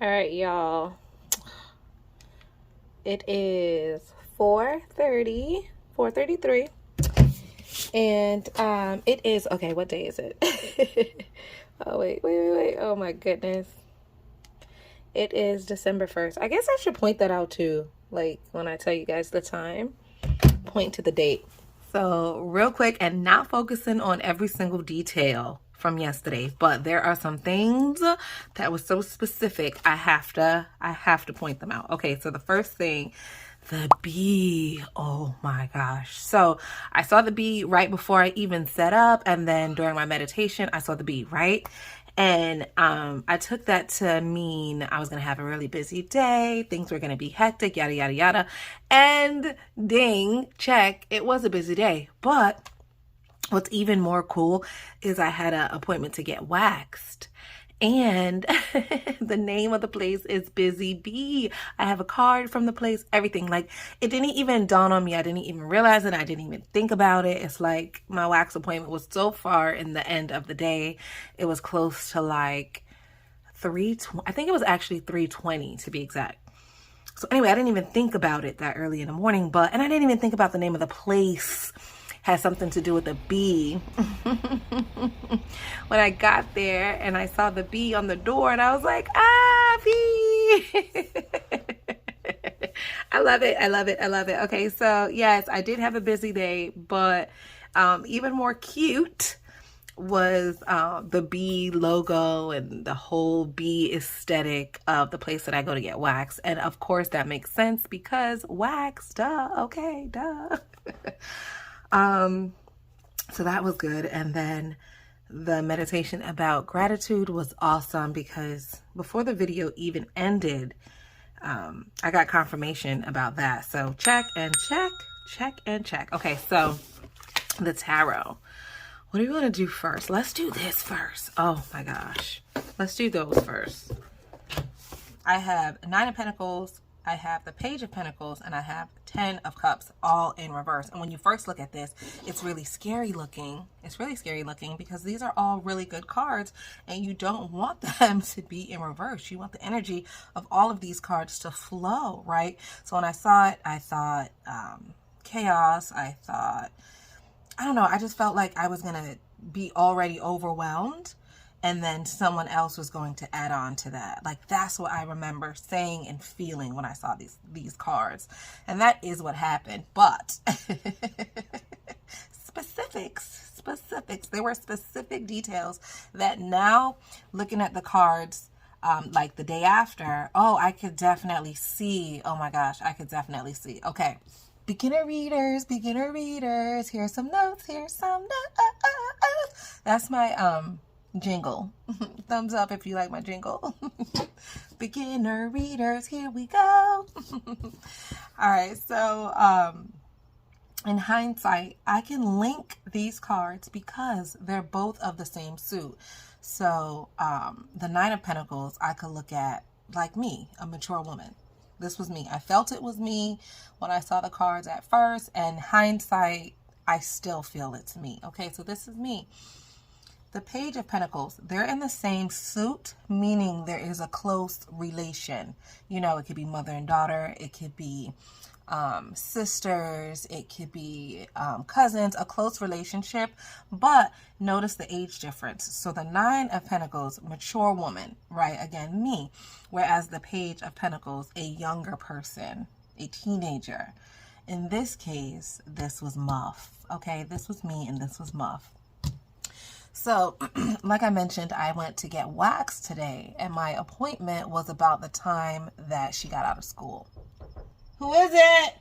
All right, y'all. It is 4:30, 4:33. And it is okay, what day is it? Oh wait. Oh my goodness. It is December 1st. I guess I should point that out too. Like when I tell you guys the time, point to the date. So, real quick, and not focusing on every single detail from yesterday, but there are some things that was so specific, I have to point them out. Okay, so the first thing, the bee. Oh my gosh. So, I saw the bee right before I even set up, and then during my meditation, I saw the bee, right? And I took that to mean I was going to have a really busy day. Things were going to be hectic, yada, yada, yada. And ding, check, it was a busy day. But what's even more cool is I had an appointment to get waxed. And the name of the place is Busy Bee. I have a card from the place, everything. Like, it didn't even dawn on me. I didn't even realize it. I didn't even think about it. It's like my wax appointment was so far in the end of the day. It was close to like 3:20. I think it was actually 3:20 to be exact. So anyway, I didn't even think about it that early in the morning, and I didn't even think about the name of the place has something to do with a bee. When I got there and I saw the bee on the door, and I was like, bee. I love it. Okay, so yes, I did have a busy day, but even more cute was the bee logo and the whole bee aesthetic of the place that I go to get waxed. And of course that makes sense because wax, duh, okay, duh. So that was good. And then the meditation about gratitude was awesome because before the video even ended, I got confirmation about that. So check and check, check and check. Okay, so the tarot. What do we want to do first? Let's do this first. Oh my gosh. Let's do those first. I have 9 of Pentacles, I have the Page of Pentacles, and I have 10 of Cups, all in reverse. And when you first look at this, it's really scary looking. It's really scary looking because these are all really good cards and you don't want them to be in reverse. You want the energy of all of these cards to flow, right? So when I saw it, I thought chaos. I thought, I don't know, I just felt like I was going to be already overwhelmed and then someone else was going to add on to that. Like, that's what I remember saying and feeling when I saw these cards. And that is what happened. But specifics. There were specific details that now, looking at the cards, like the day after, I could definitely see. Oh my gosh, I could definitely see. Okay. Beginner readers, here's some notes, That's my jingle. Thumbs up if you like my jingle. Beginner readers, here we go. All right, so in hindsight, I can link these cards because they're both of the same suit. So the 9 of Pentacles, I could look at like me, a mature woman. This was me. I felt it was me when I saw the cards at first, and hindsight, I still feel it's me. Okay, so this is me. The Page of Pentacles, they're in the same suit, meaning there is a close relation. You know, it could be mother and daughter. It could be sisters. It could be cousins, a close relationship. But notice the age difference. So the 9 of Pentacles, mature woman, right? Again, me. Whereas the Page of Pentacles, a younger person, a teenager. In this case, this was Muff. Okay, this was me and this was Muff. So, like I mentioned, I went to get waxed today, and my appointment was about the time that she got out of school. Who is it?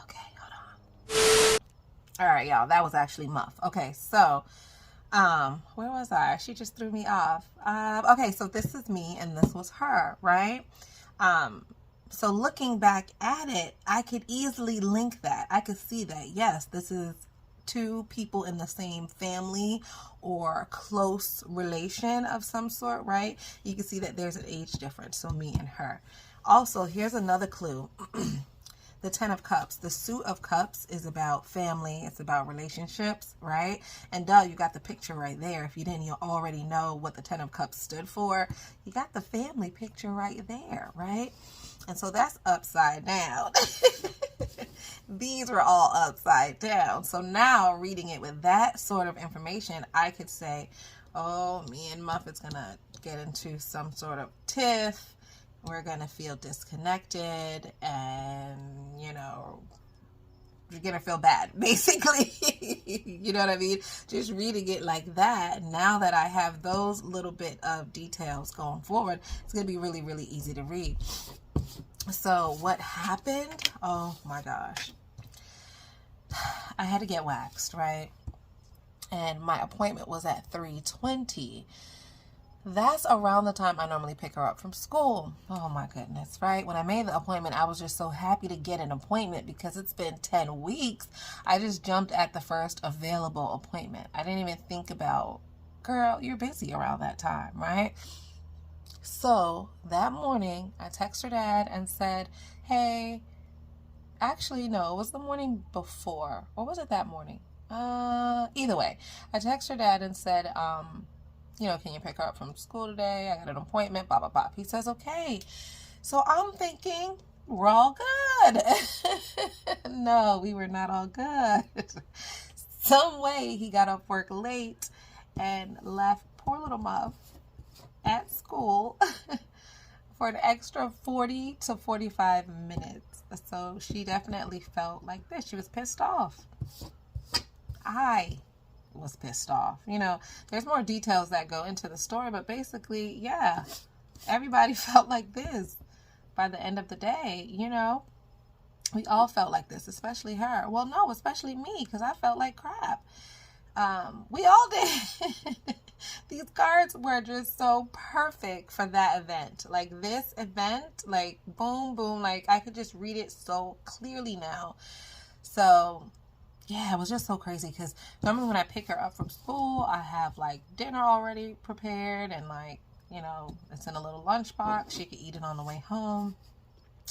Okay, hold on. All right, y'all, that was actually Muff. Okay, so, where was I? She just threw me off. Okay, so this is me, and this was her, right? So looking back at it, I could easily link that. I could see that, yes, this is 2 people in the same family or close relation of some sort, right? You can see that there's an age difference, so me and her. Also, here's another clue. the Ten of Cups. The Suit of Cups is about family. It's about relationships, right? And duh, you got the picture right there. If you didn't, you already know what the Ten of Cups stood for. You got the family picture right there, right? And so that's upside down. These were all upside down. So now reading it with that sort of information, I could say, oh, me and Muffet's going to get into some sort of tiff. We're going to feel disconnected and, you know, you're going to feel bad, basically. You know what I mean? Just reading it like that, now that I have those little bit of details going forward, it's going to be really, really easy to read. So what happened? Oh my gosh. I had to get waxed, right? And my appointment was at 3:20. That's around the time I normally pick her up from school. Oh my goodness, right? When I made the appointment, I was just so happy to get an appointment because it's been 10 weeks. I just jumped at the first available appointment. I didn't even think about, girl, you're busy around that time, right? So that morning, I texted her dad and said, hey, actually, no, it was the morning before. Or was it that morning? Either way, I texted her dad and said, you know, can you pick her up from school today? I got an appointment, blah, blah, blah. He says, okay. So I'm thinking, we're all good. No, we were not all good. Some way he got off work late and left poor little Muff at school for an extra 40 to 45 minutes. So she definitely felt like this. She was pissed off. I was pissed off. You know, there's more details that go into the story, but basically, yeah, everybody felt like this by the end of the day. You know, we all felt like this, especially her. Well, no, especially me, because I felt like crap. We all did. These cards were just so perfect for that event. Like this event, like boom, boom, like I could just read it so clearly now. So yeah, it was just so crazy because normally when I pick her up from school, I have like dinner already prepared and like, you know, it's in a little lunchbox. She could eat it on the way home.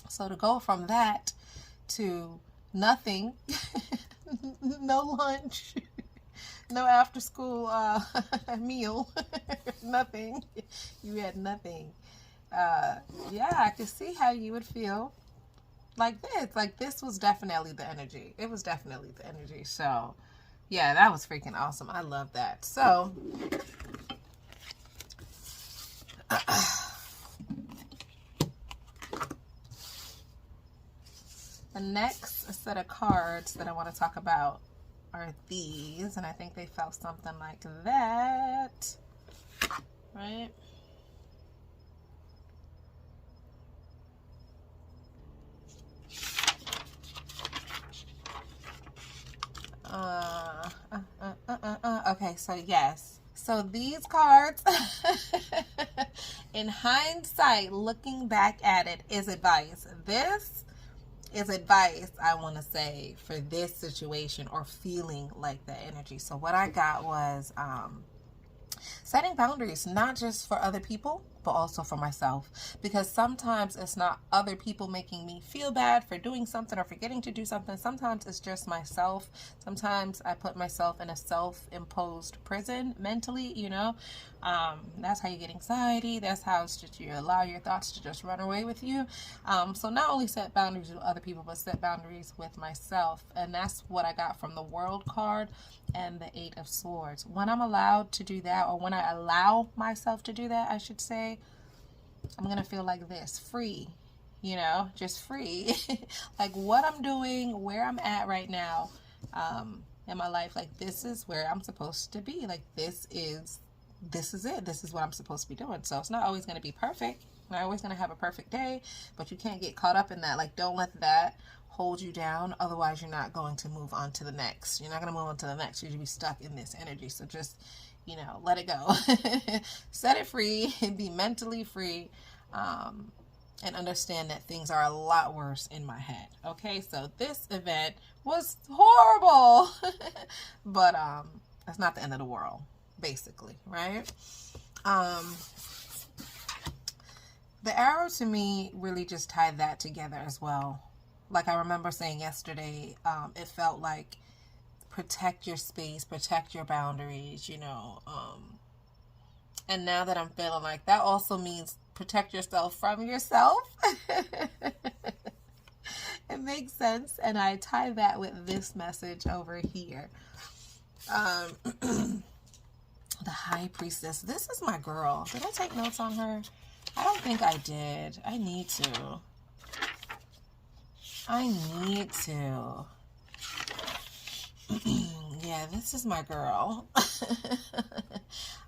So to go from that to nothing, no lunch, no after school meal, nothing. You had nothing. Yeah, I could see how you would feel like this. Like this was definitely the energy. It was definitely the energy. So yeah, that was freaking awesome. I love that. So the next set of cards that I want to talk about are these, and I think they felt something like that, right? Okay, so yes. So these cards, in hindsight, looking back at it, is advice. This is advice, I want to say, for this situation or feeling like that energy. So what I got was setting boundaries, not just for other people, but also for myself. Because sometimes it's not other people making me feel bad for doing something or forgetting to do something. Sometimes it's just myself. Sometimes I put myself in a self-imposed prison mentally, you know. That's how you get anxiety. That's how it's just you allow your thoughts to just run away with you. So not only set boundaries with other people, but set boundaries with myself. And that's what I got from the World card and the Eight of Swords. When I'm allowed to do that, or when I allow myself to do that, I should say, I'm going to feel like this, free, you know, just free. Like what I'm doing, where I'm at right now in my life, like this is where I'm supposed to be. Like this is it. This is what I'm supposed to be doing. So it's not always going to be perfect. I'm not always going to have a perfect day, but you can't get caught up in that. Like don't let that hold you down. Otherwise you're not going to move on to the next. You're not going to move on to the next. You're going to be stuck in this energy. So just, you know, let it go. Set it free and be mentally free, and understand that things are a lot worse in my head. Okay, so this event was horrible, but it's not the end of the world, basically, right? The arrow to me really just tied that together as well. like I remember saying yesterday, it felt like protect your space, protect your boundaries, you know. And now that I'm feeling like that also means protect yourself from yourself. It makes sense. And I tie that with this message over here. The High Priestess. This is my girl. Did I take notes on her? I don't think I did. I need to. Yeah, this is my girl.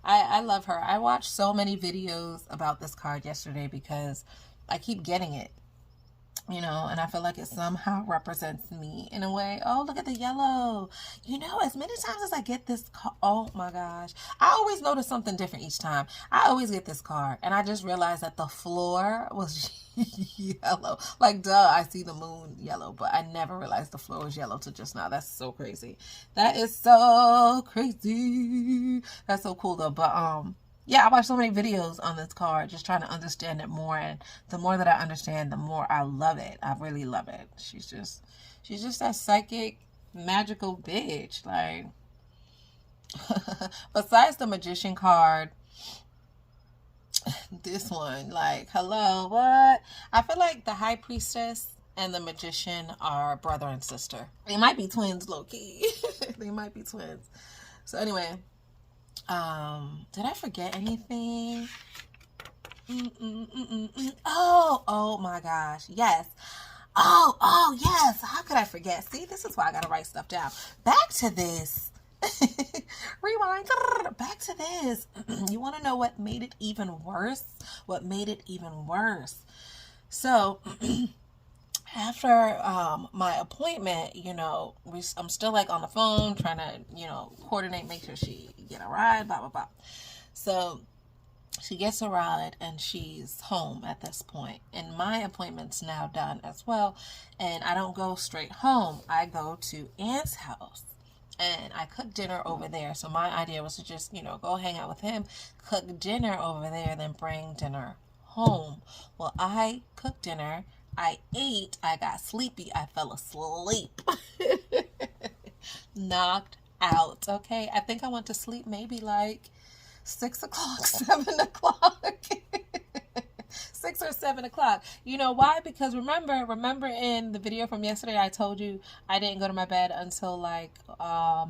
I love her. I watched so many videos about this card yesterday because I keep getting it, you know, and I feel like it somehow represents me in a way. Oh, look at the yellow. You know, as many times as I get this card, oh my gosh, I always notice something different each time. I always get this card, and I just realized that the floor was yellow. Like, duh, I see the moon yellow, but I never realized the floor was yellow till just now. That's so crazy. That is so crazy. That's so cool, though. But, yeah, I watched so many videos on this card just trying to understand it more, and the more that I understand, the more I love it. I really love it. She's just that psychic, magical bitch. Like, besides the Magician card, this one, like, hello, what? I feel like the High Priestess and the Magician are brother and sister. They might be twins, low-key. They might be twins. So anyway, did I forget anything? Oh my gosh, yes. Oh yes, how could I forget? See, this is why I gotta write stuff down. Back to this. Rewind. Back to this. You want to know what made it even worse? What made it even worse? So after my appointment, you know, I'm still like on the phone trying to, you know, coordinate, make sure she get a ride, blah blah blah. So she gets a ride and she's home at this point, and my appointment's now done as well, and I don't go straight home. I go to Aunt's house. And I cooked dinner over there. So my idea was to just, you know, go hang out with him, cook dinner over there, then bring dinner home. Well, I cooked dinner. I ate. I got sleepy. I fell asleep. Knocked out. Okay. I think I went to sleep maybe like 6 o'clock, 7 o'clock. 6 or 7 o'clock. You know why? Because remember in the video from yesterday, I told you I didn't go to my bed until like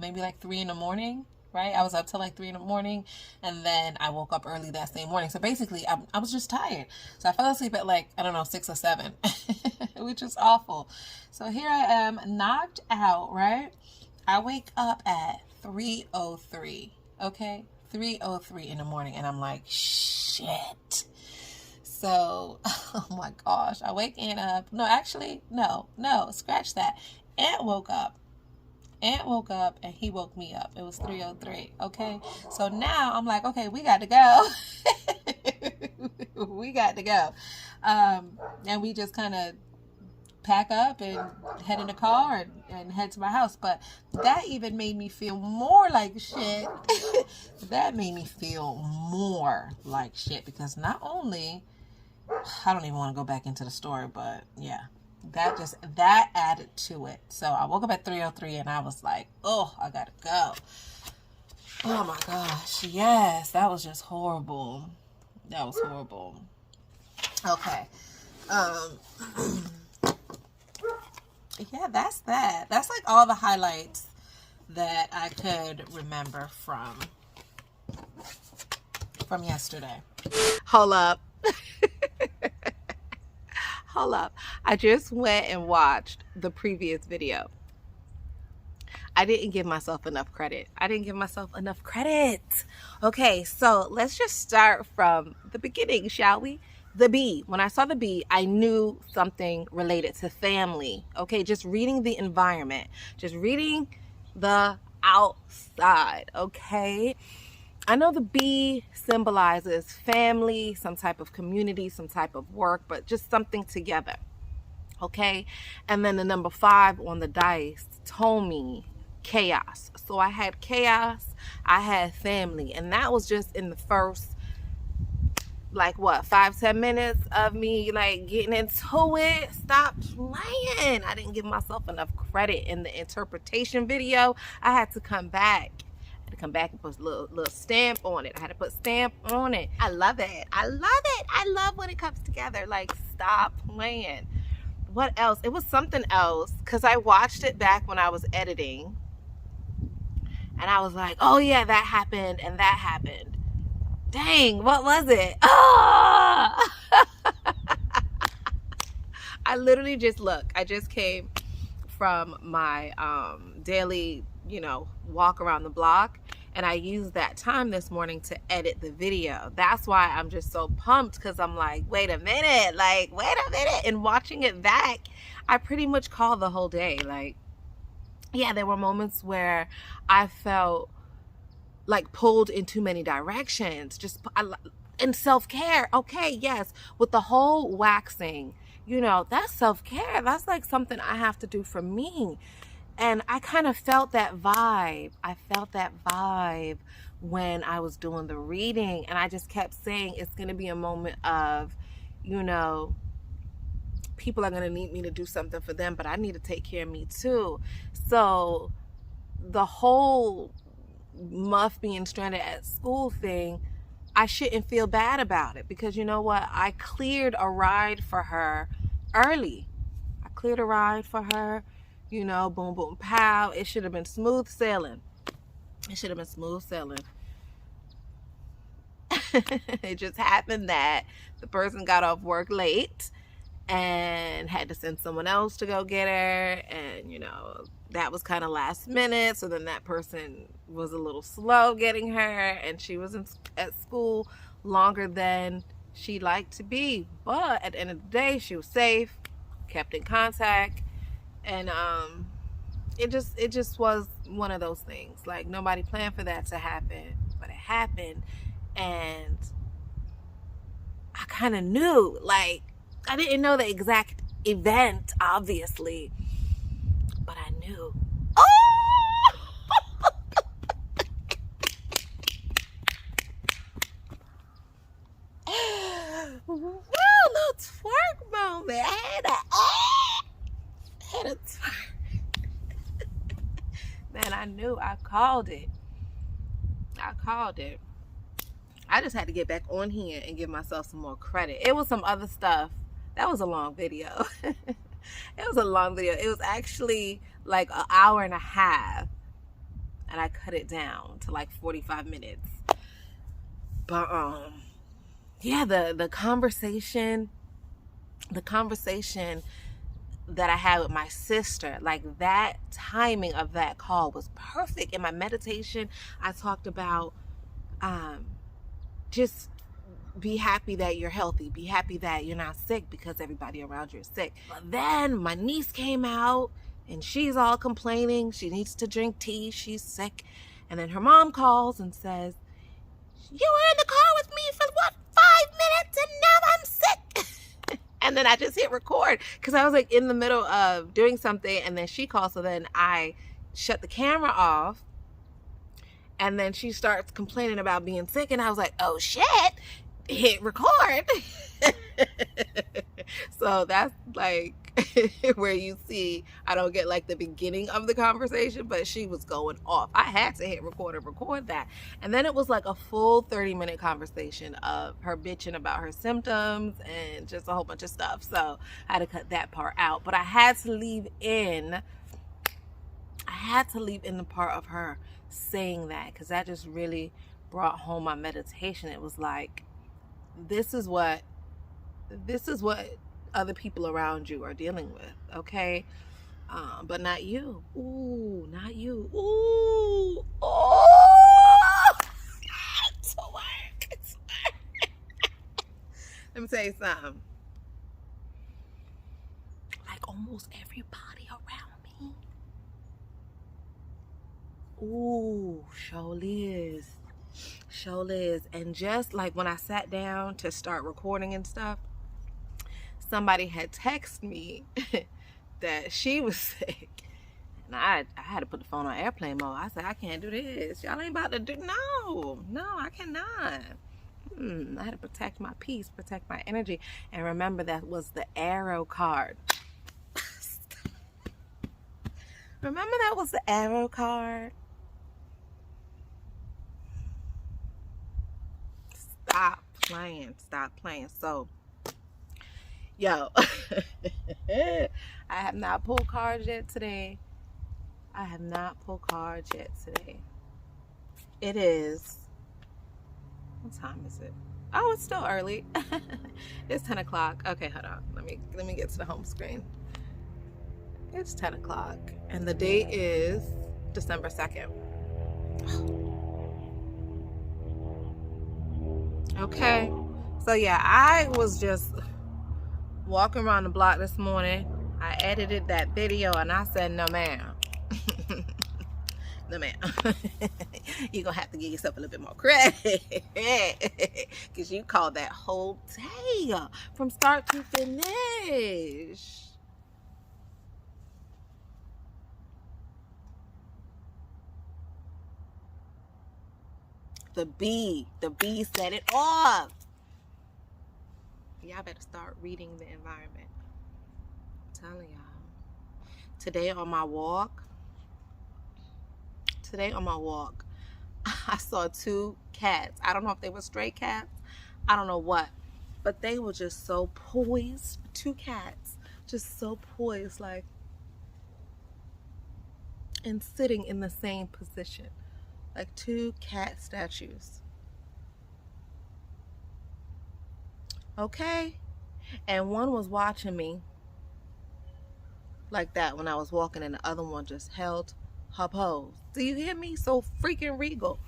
maybe like 3 in the morning, right? I was up till like 3 in the morning, and then I woke up early that same morning. So basically, I was just tired. So I fell asleep at like, I don't know, 6 or 7, which is awful. So here I am, knocked out, right? I wake up at 3:03, okay? 3:03 in the morning, and I'm like, shit. So, oh my gosh, I wake Aunt up. No, actually, no, scratch that. Aunt woke up and he woke me up. It was 3:03, okay? So now I'm like, okay, we got to go. We got to go. And we just kind of pack up and head in the car and head to my house. But that even made me feel more like shit. That made me feel more like shit, because not only... I don't even want to go back into the story, but yeah, that added to it. So I woke up at 3:03 and I was like, oh, I gotta go. Oh my gosh, yes, that was just horrible. That was horrible. Okay. Yeah, that's that. That's like all the highlights that I could remember from yesterday. Hold up. Hold up. I just went and watched the previous video. I didn't give myself enough credit. Okay, so let's just start from the beginning, shall we? The bee. When I saw the bee, I knew something related to family. Okay, just reading the environment, just reading the outside, okay? I know the bee symbolizes family, some type of community, some type of work, but just something together, okay? And then the number 5 on the dice told me chaos. So I had chaos, I had family, and that was just in the first like what, 5-10 minutes of me like getting into it. Stop playing. I didn't give myself enough credit in the interpretation video. I had to come back. And put a little stamp on it. I had to put stamp on it. I love it. I love it. I love when it comes together. Like, stop playing. What else? It was something else, because I watched it back when I was editing, and I was like, oh yeah, that happened and that happened. Dang, what was it? Oh! I literally I just came from my daily, walk around the block, and I used that time this morning to edit the video. That's why I'm just so pumped, because I'm like, wait a minute. And watching it back, I pretty much called the whole day. Like, yeah, there were moments where I felt like pulled in too many directions. And self-care, okay, yes, with the whole waxing, that's self-care. That's like something I have to do for me. And I kind of felt that vibe. I felt that vibe when I was doing the reading, and I just kept saying it's going to be a moment of, people are going to need me to do something for them, but I need to take care of me too. So the whole Muff being stranded at school thing, I shouldn't feel bad about it, because you know what? I cleared a ride for her early. I cleared a ride for her, boom, boom, pow. It should have been smooth sailing. It should have been smooth sailing. It just happened that the person got off work late and had to send someone else to go get her, and that was kind of last minute. So then that person was a little slow getting her, and she was at school longer than she liked to be, but at the end of the day she was safe, kept in contact, and it just was one of those things. Like, nobody planned for that to happen, but it happened. And I kind of knew, like, I didn't know the exact event, obviously, but I knew. Oh! Woo, little twerk moment. I had a twerk. Man, I knew. I called it. I just had to get back on here and give myself some more credit. It was some other stuff. That was a long video. It was a long video. It was actually like an hour and a half, and I cut it down to like 45 minutes. But yeah, the conversation that I had with my sister, like, that timing of that call was perfect. In my meditation, I talked about just be happy that you're healthy. Be happy that you're not sick, because everybody around you is sick. But then my niece came out, and she's all complaining. She needs to drink tea. She's sick. And then her mom calls and says, you were in the car with me for what, 5 minutes, and now I'm sick. And then I just hit record, because I was like in the middle of doing something, and then she calls. So then I shut the camera off, and then she starts complaining about being sick, and I was like, oh shit, hit record. So that's like where you see I don't get like the beginning of the conversation, but she was going off. I had to hit record and record that. And then it was like a full 30-minute conversation of her bitching about her symptoms and just a whole bunch of stuff. So I had to cut that part out, but I had to leave in the part of her saying that, because that just really brought home my meditation. It was like, this is what other people around you are dealing with, okay? But not you. Ooh, not you. Ooh, oh, it's work. Let me tell you something. Like, almost everybody around me. Ooh, surely is. And just like when I sat down to start recording and stuff, somebody had texted me that she was sick, and I had to put the phone on airplane mode. I said, I can't do this. Y'all ain't about to do, no, I cannot. I had to protect my peace, protect my energy. And remember, that was the arrow card. Remember that was the arrow card? Stop playing. Stop playing. So, yo, I have not pulled cards yet today. I have not pulled cards yet today. It is, what time is it? Oh, it's still early. It's 10 o'clock. Okay, hold on. Let me get to the home screen. It's 10 o'clock. And the date is December 2nd. Okay. So yeah, I was just walking around the block this morning. I edited that video and I said, no ma'am. No ma'am. You're gonna have to give yourself a little bit more credit. Because you called that whole day from start to finish. The bee set it off. Y'all better start reading the environment. I'm telling y'all. Today on my walk, I saw two cats. I don't know if they were stray cats. I don't know what. But they were just so poised. Two cats. Just so poised, like, and sitting in the same position. Like two cat statues. Okay? And one was watching me like that when I was walking, and the other one just held her pose. Do you hear me? So freaking regal.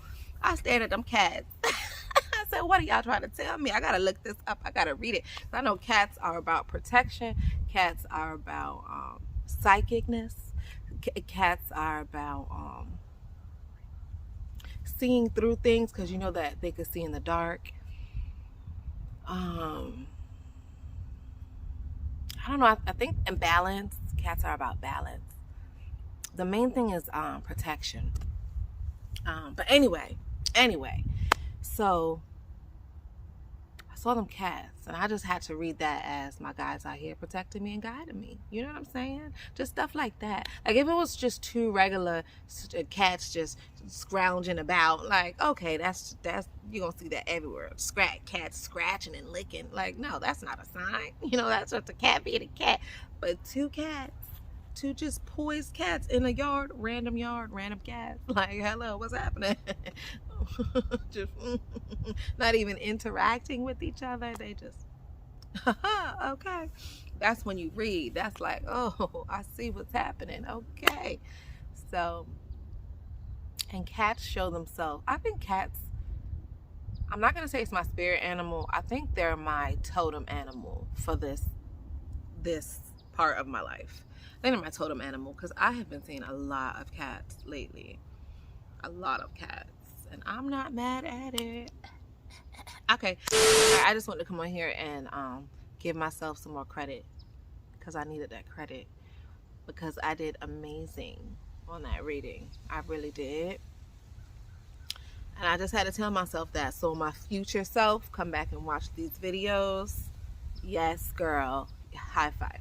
I stared at them cats. I said, what are y'all trying to tell me? I gotta look this up. I gotta read it. I know cats are about protection. Cats are about psychicness. Cats are about seeing through things, because you know that they could see in the dark. I don't know. I think in balance, cats are about balance. The main thing is protection. But anyway, so I saw them cats, and I just had to read that as my guides out here protecting me and guiding me. You know what I'm saying? Just stuff like that. Like if it was just two regular cats just scrounging about, like, okay, that's you're gonna see that everywhere. Cats scratching and licking. Like, no, that's not a sign. You know, that's just a cat being a cat. But two cats. Two just poised cats in a yard, random cats. Like, hello, what's happening? Just not even interacting with each other. They just, okay. That's when you read. That's like, oh, I see what's happening. Okay. So, and cats show themselves. I think cats, I'm not going to say it's my spirit animal. I think they're my totem animal for this part of my life. I think they're my totem animal because I have been seeing a lot of cats lately. A lot of cats. And I'm not mad at it. Okay. I just wanted to come on here and give myself some more credit, because I needed that credit, because I did amazing on that reading. I really did. And I just had to tell myself that. So my future self, come back and watch these videos. Yes, girl. High five.